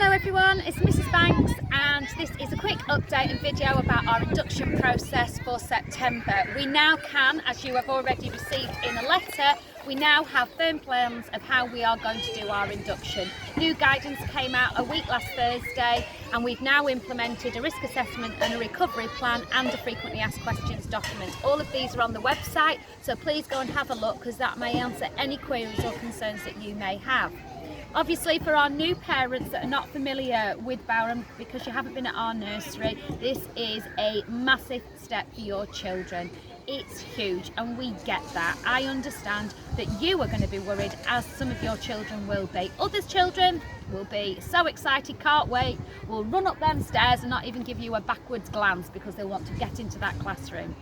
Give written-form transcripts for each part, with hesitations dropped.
Hello everyone, it's Mrs Banks and this is a quick update and video about our induction process for September. We now can, as you have already received in a letter, we now have firm plans of how we are going to do our induction. New guidance came out a week last Thursday and we've now implemented a risk assessment and a recovery plan and a frequently asked questions document. All of these are on the website, so please go and have a look because that may answer any queries or concerns that you may have. Obviously, for our new parents that are not familiar with Bowram, because you haven't been at our nursery, this is a massive step for your children. It's huge and we get that. I understand that you are going to be worried, as some of your children will be. Others children will be so excited, can't wait, will run up them stairs and not even give you a backwards glance because they want to get into that classroom.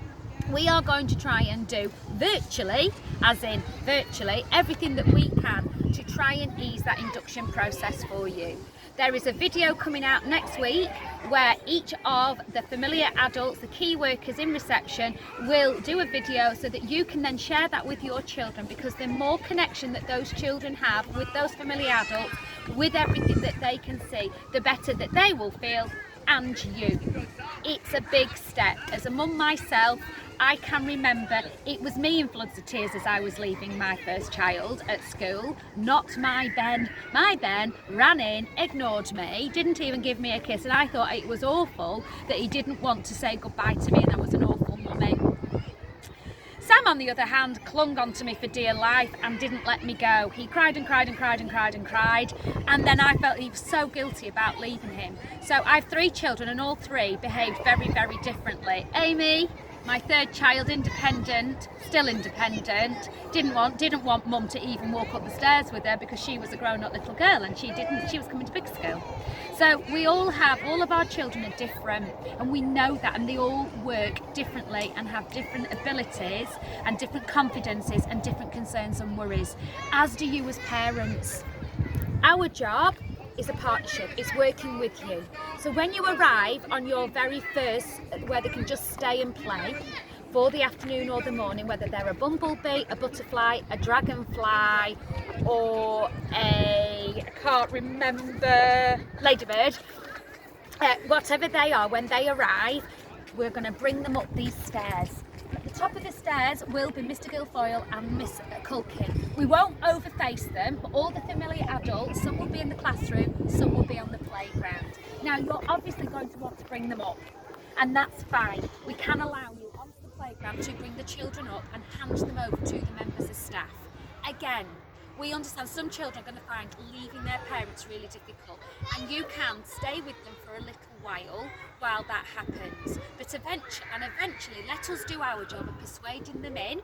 We are going to try and do virtually, as in virtually, everything that we can to try and ease that induction process for you. There is a video coming out next week where each of the familiar adults, the key workers in reception, will do a video so that you can then share that with your children, because the more connection that those children have with those familiar adults, with everything that they can see, the better that they will feel, and you. It's a big step. As a mum myself, I can remember it was me in floods of tears as I was leaving my first child at school, not my Ben. My Ben ran in, ignored me, didn't even give me a kiss, and I thought it was awful that he didn't want to say goodbye to me, and I was an awful mummy. Sam, on the other hand, clung on to me for dear life and didn't let me go. He cried and cried and cried and cried and cried, and then I felt he was so guilty about leaving him. So I've 3 children and all 3 behaved very, very differently. Amy, my third child, independent, still independent, didn't want mum to even walk up the stairs with her because she was a grown-up little girl and she was coming to big school. So we all of our children are different, and we know that, and they all work differently and have different abilities and different confidences and different concerns and worries, as do you as parents. Our job is a partnership, it's working with you. So when you arrive on your very first, where they can just stay and play for the afternoon or the morning, whether they're a bumblebee, a butterfly, a dragonfly, or I can't remember, ladybird, whatever they are, when they arrive, we're going to bring them up these stairs. At the top of the stairs will be Mr Guilfoyle and Miss Culkin. We won't overface them, but all the familiar adults, some will be in the classroom, some will be on the playground. Now you're obviously going to want to bring them up, and that's fine. We can allow you onto the playground to bring the children up and hand them over to the members of staff. Again, we understand some children are going to find leaving their parents really difficult, and you can stay with them for a little while that happens. But eventually let us do our job of persuading them in,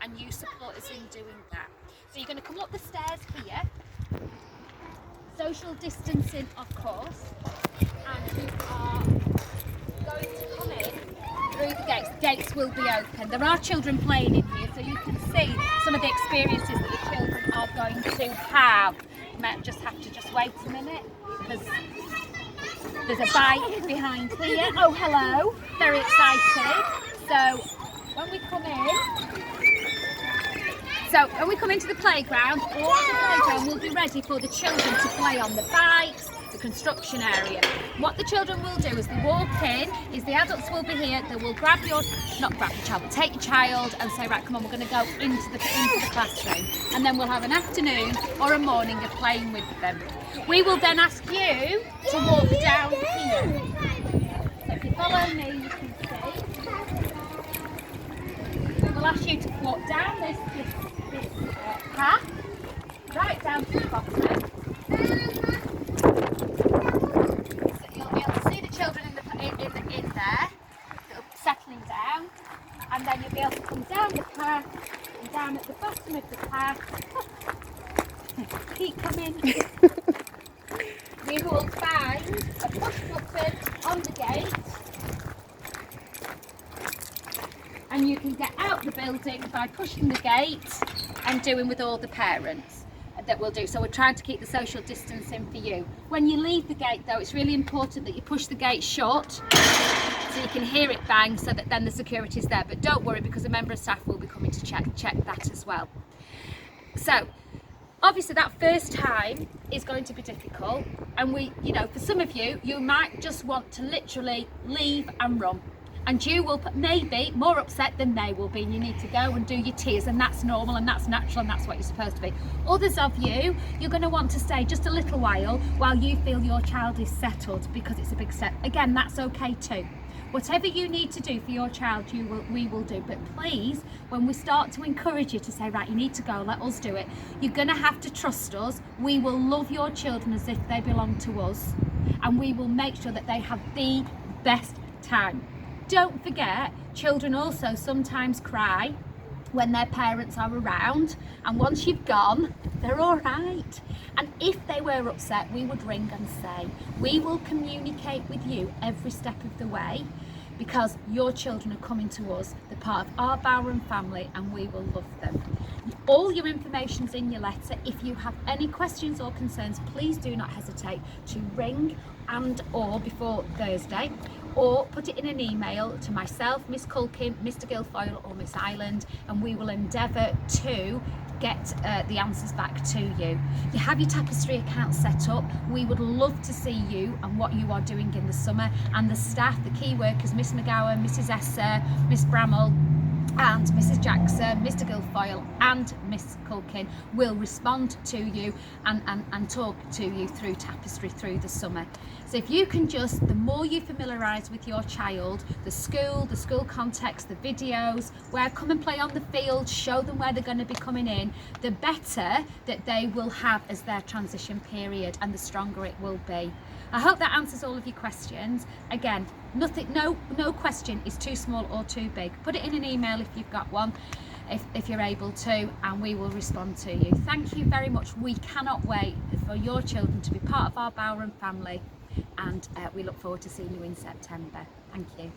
and you support us in doing that. So you're going to come up the stairs here, social distancing of course, and you are going to come in through the gates. The gates will be open. There are children playing in here, so you can see some of the experiences that the children are going to have. You might just have to wait a minute, because there's a bike behind here. Oh, hello. Very excited. So when we come into the playground, all the playground will be ready for the children to play on the bikes, the construction area. What the children will do as they walk in is the adults will be here, they will take your child and say, right, come on, we're going to go into the classroom, and then we'll have an afternoon or a morning of playing with them. We will then ask you to walk down here. So if you follow me, you can see. We'll ask you to walk down this path, right down to the bottom. You'll be able to see the children in there, settling down, and then you'll be able to come down the path, and down at the bottom of the path. Keep coming. You will find a push button on the gate, and you can get out the building by pushing the gate and doing with all the parents that we'll do. So we're trying to keep the social distancing for you. When you leave the gate though, it's really important that you push the gate shut so you can hear it bang, so that then the security's there. But don't worry, because a member of staff will be coming to check that as well. So Obviously that first time is going to be difficult, and we, you know, for some of you, you might just want to literally leave and run, and you will maybe more upset than they will be, and you need to go and do your tears, and that's normal and that's natural and that's what you're supposed to be. Others of you, you're going to want to stay just a little while you feel your child is settled, because it's a big step. Again, that's okay too. Whatever you need to do for your child, we will do. But please, when we start to encourage you to say, right, you need to go, let us do it, you're going to have to trust us. We will love your children as if they belong to us, and we will make sure that they have the best time. Don't forget, children also sometimes cry when their parents are around, and once you've gone, they're all right. And if they were upset, we would ring and say, we will communicate with you every step of the way, because your children are coming to us, they're part of our Bowram family, and we will love them. All your information's in your letter. If you have any questions or concerns, please do not hesitate to ring and or before Thursday, or put it in an email to myself, Miss Culkin, Mr Guilfoyle or Miss Island, and we will endeavour to get the answers back to you. You have your tapestry account set up. We would love to see you and what you are doing in the summer, and the staff, the key workers, Miss McGowan, Mrs Esser, Miss Bramall and Mrs Jackson, Mr Guilfoyle and Miss Culkin will respond to you and talk to you through tapestry through the summer. So if you can just, the more you familiarise with your child, the school context, the videos, where come and play on the field, show them where they're going to be coming in, the better that they will have as their transition period, and the stronger it will be. I hope that answers all of your questions. Again, no question is too small or too big. Put it in an email if you've got one, if you're able to, and we will respond to you. Thank you very much. We cannot wait for your children to be part of our Bowram family, and we look forward to seeing you in September. Thank you.